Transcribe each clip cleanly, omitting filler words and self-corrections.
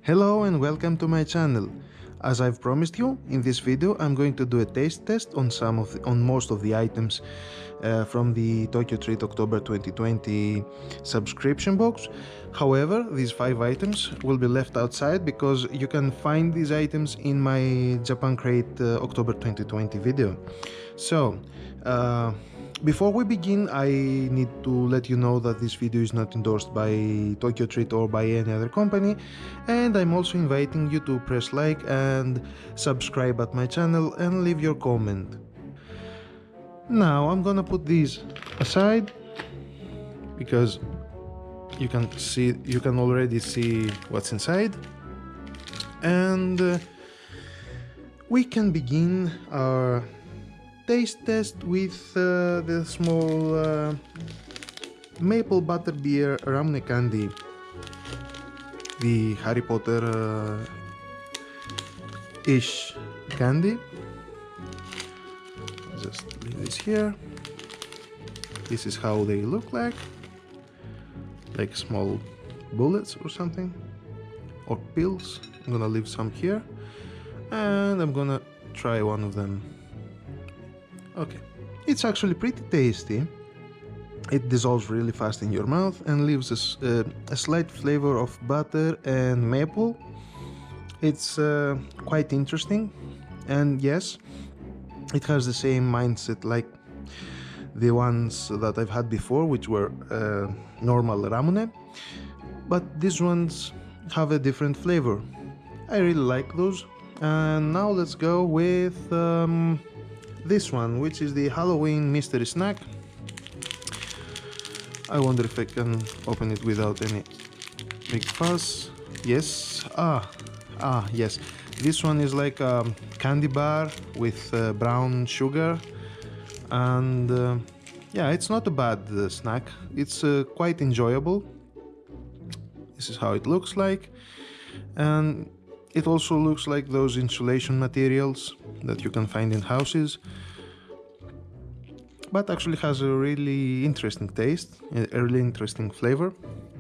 Hello and welcome to my channel. As I've promised you, in this video I'm going to do a taste test on most of the items from the Tokyo Treat October 2020 subscription box. However, these 5 items will be left outside because you can find these items in my Japan Crate October 2020 video. So, before we begin, I need to let you know that this video is not endorsed by Tokyo Treat or by any other company, and I'm also inviting you to press like and subscribe at my channel and leave your comment. Now I'm gonna put these aside because you can already see what's inside, and we can begin our taste test with the small maple butterbeer Ramune candy, the Harry Potter ish candy. Just leave this here. This is how they look like small bullets or something, or pills. I'm gonna leave some here and I'm gonna try one of them. Okay, it's actually pretty tasty. It dissolves really fast in your mouth and leaves a slight flavor of butter and maple. It's quite interesting, and yes, it has the same mindset like the ones that I've had before, which were normal Ramune, but these ones have a different flavor. I really like those. And now let's go with this one, which is the Halloween mystery snack. I wonder if I can open it without any big fuss. Yes. Yes. This one is like a candy bar with brown sugar, and yeah, it's not a bad snack. It's quite enjoyable. This is how it looks like, and it also looks like those insulation materials that you can find in houses, but actually has a really interesting taste, a really interesting flavor.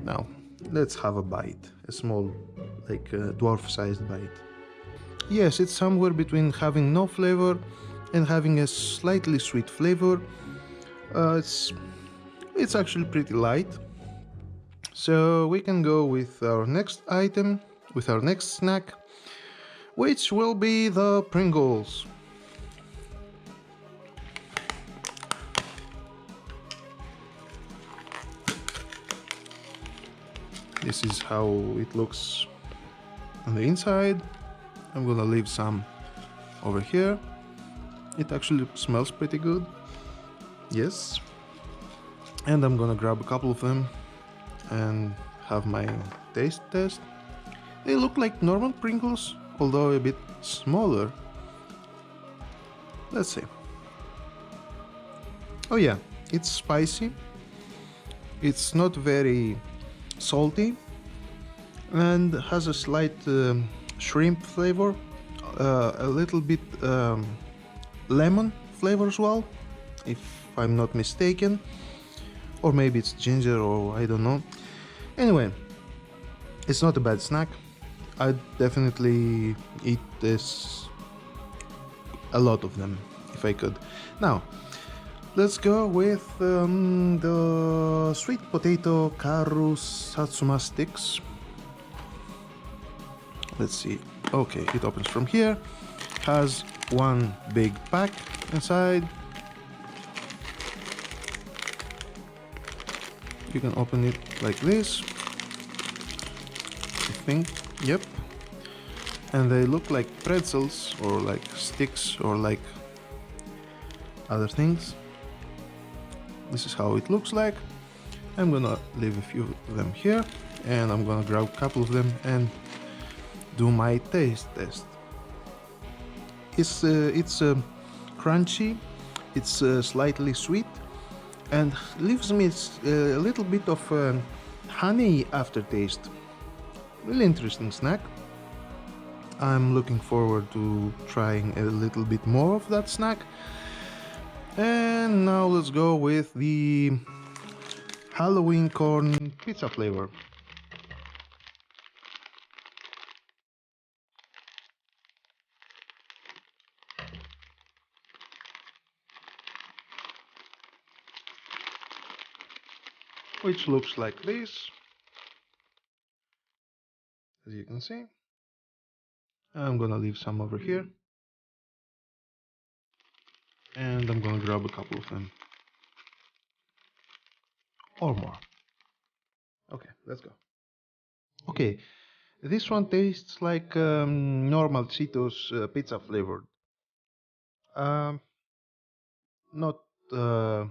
Now, let's have a bite, a small, like dwarf-sized bite. Yes, it's somewhere between having no flavor and having a slightly sweet flavor. It's actually pretty light. So we can go with our next item, with our next snack, which will be the Pringles. This is how it looks on the inside. I'm gonna leave some over here. It actually smells pretty good. Yes. And I'm gonna grab a couple of them and have my taste test. They look like normal Pringles, although a bit smaller. Let's see. Oh yeah, it's spicy. It's not very salty and has a slight shrimp flavor, a little bit lemon flavor as well, if I'm not mistaken, or maybe it's ginger, or I don't know. Anyway, it's not a bad snack. I'd definitely eat this, a lot of them, if I could. Now, let's go with the sweet potato Karu Satsuma sticks. Let's see. Okay, it opens from here. Has one big pack inside. You can open it like this, I think. Yep. And they look like pretzels, or like sticks, or like other things. This is how it looks like. I'm gonna leave a few of them here, and I'm gonna grab a couple of them and do my taste test. It's crunchy, it's slightly sweet, and leaves me a little bit of honey aftertaste. Really interesting snack. I'm looking forward to trying a little bit more of that snack. And now let's go with the Halloween corn pizza flavor. which looks like this, as you can see. I'm gonna leave some over here, and I'm gonna grab a couple of them, or more. Okay, let's go. Okay, this one tastes like normal Cheetos pizza flavored. Um, not uh,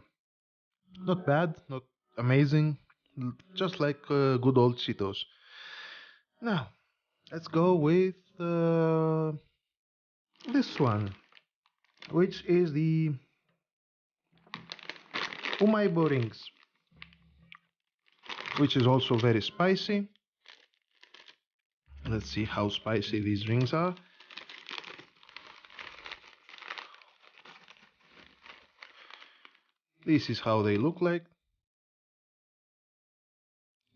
not bad, not amazing, just like good old Cheetos. Now, let's go with this one, which is the Umaibo rings, which is also very spicy. Let's see how spicy these rings are. This is how they look like.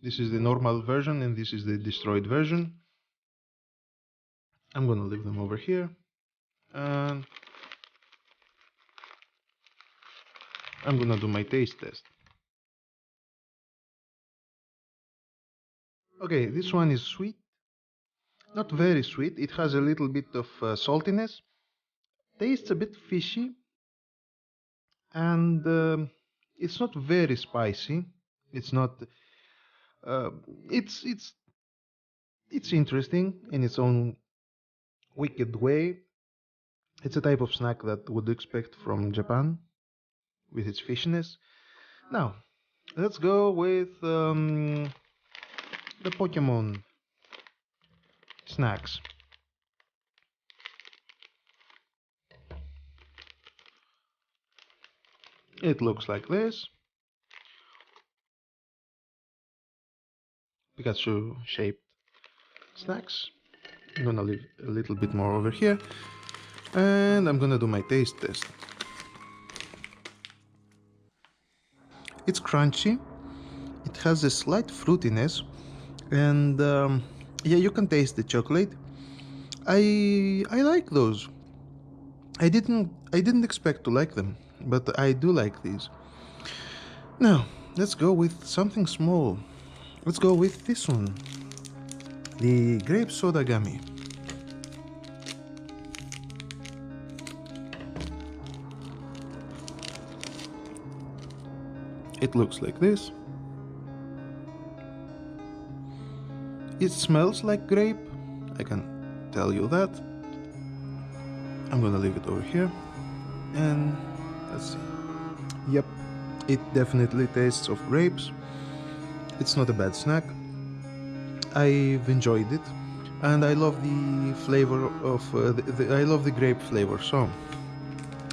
This is the normal version and this is the destroyed version. I'm gonna leave them over here, and I'm gonna do my taste test. Okay, this one is sweet. Not very sweet. It has a little bit of saltiness. Tastes a bit fishy, and it's not very spicy. It's not. Uh, it's it's it's interesting in its own wicked way. It's a type of snack that would expect from Japan with its fishiness. Now, let's go with the Pokemon snacks. It looks like this. Pikachu shaped snacks. I'm gonna leave a little bit more over here, and I'm gonna do my taste test. It's crunchy, it has a slight fruitiness, and yeah, you can taste the chocolate. I like those. I didn't expect to like them, but I do like these. Now, let's go with something small. Let's go with this one, the grape soda gummy. It looks like this. It smells like grape, I can tell you that. I'm gonna leave it over here, and let's see. Yep, it definitely tastes of grapes. It's not a bad snack. I've enjoyed it, and I love the flavor of I love the grape flavor. So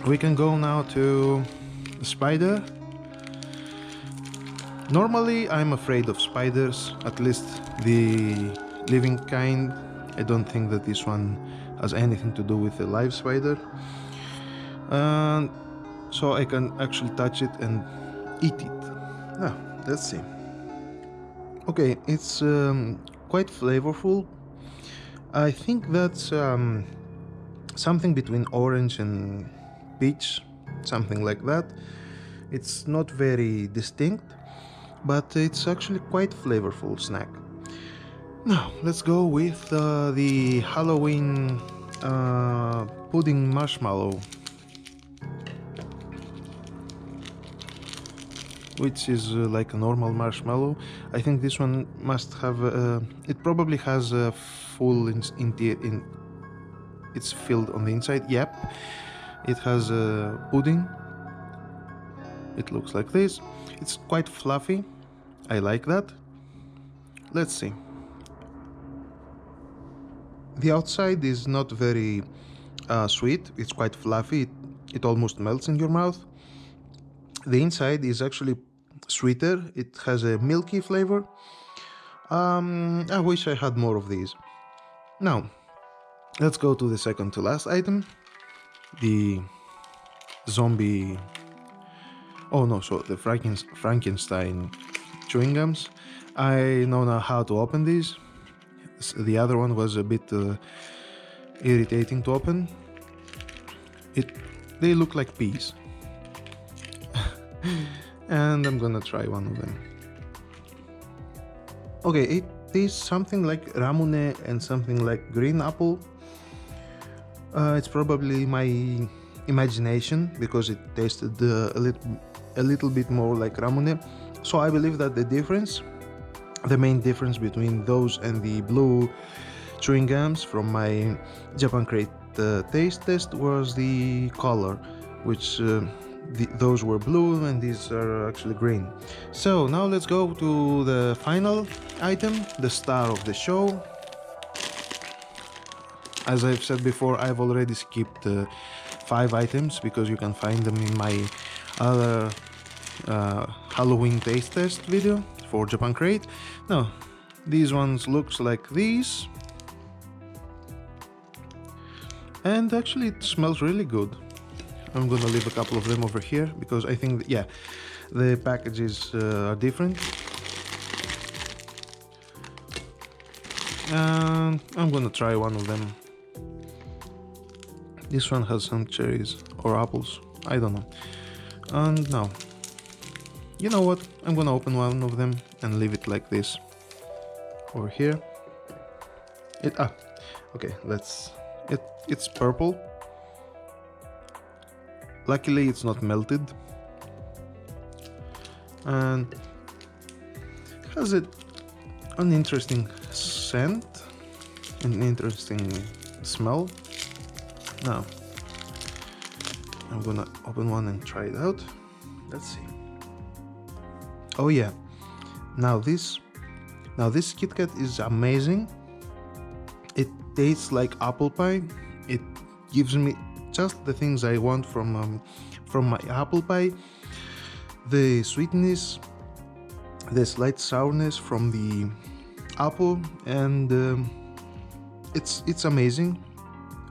we can go now to spider. Normally I'm afraid of spiders, at least the living kind. I don't think that this one has anything to do with a live spider. And so I can actually touch it and eat it. Now, let's see. Okay, it's quite flavorful. I think that's something between orange and peach, something like that. It's not very distinct, but it's actually quite flavorful snack. Now, let's go with the Halloween pudding marshmallow, which is like a normal marshmallow. I think this one must have, it probably has a full it's filled on the inside. Yep, it has a pudding. It looks like this. It's quite fluffy. I like that. Let's see. The outside is not very sweet. It's quite fluffy. It almost melts in your mouth. The inside is actually sweeter. It has a milky flavor. I wish I had more of these. Now, let's go to the second to last item. The zombie... Oh no, so the Frankenstein chewing gums. I know now how to open these. The other one was a bit irritating to open. They look like peas. And I'm gonna try one of them. Okay, it tastes something like ramune and something like green apple. It's probably my imagination because it tasted a little bit more like ramune. So I believe that the main difference between those and the blue chewing gums from my Japan Crate taste test was the color, which those were blue and these are actually green. So now let's go to the final item, the star of the show. As I've said before, I've already skipped 5 items because you can find them in my other Halloween taste test video for Japan Crate. Now, these ones looks like these, and actually it smells really good. I'm gonna leave a couple of them over here because I think that, yeah, the packages are different. And I'm gonna try one of them. This one has some cherries or apples, I don't know. And now, you know what, I'm gonna open one of them and leave it like this over here. Okay, it's purple. Luckily it's not melted, and has an interesting scent, an interesting smell. Now I'm gonna open one and try it out. Let's see. Oh yeah, now this Kit Kat is amazing. It tastes like apple pie. It gives me just the things I want from my apple pie. The sweetness, the slight sourness from the apple, and it's amazing.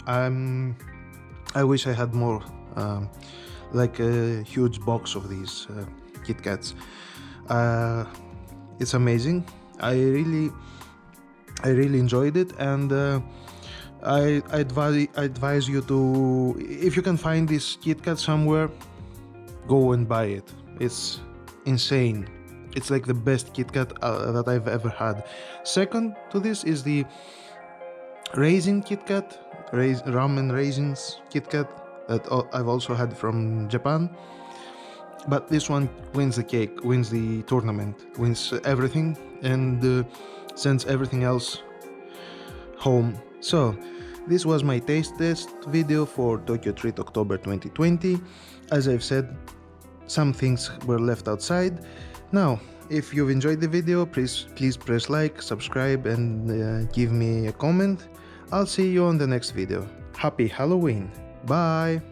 I wish I had more, like a huge box of these Kit Kats. It's amazing. I really enjoyed it, and I advise you to, if you can find this Kit Kat somewhere, go and buy it. It's insane. It's like the best Kit Kat that I've ever had. Second to this is the raisin Kit Kat, ramen raisins Kit Kat that I've also had from Japan. But this one wins the cake, wins the tournament, wins everything, and sends everything else home. So this was my taste test video for Tokyo Treat October 2020. As I've said, some things were left outside. Now, if you've enjoyed the video, please press like, subscribe, and give me a comment. I'll see you on the next video. Happy Halloween! Bye!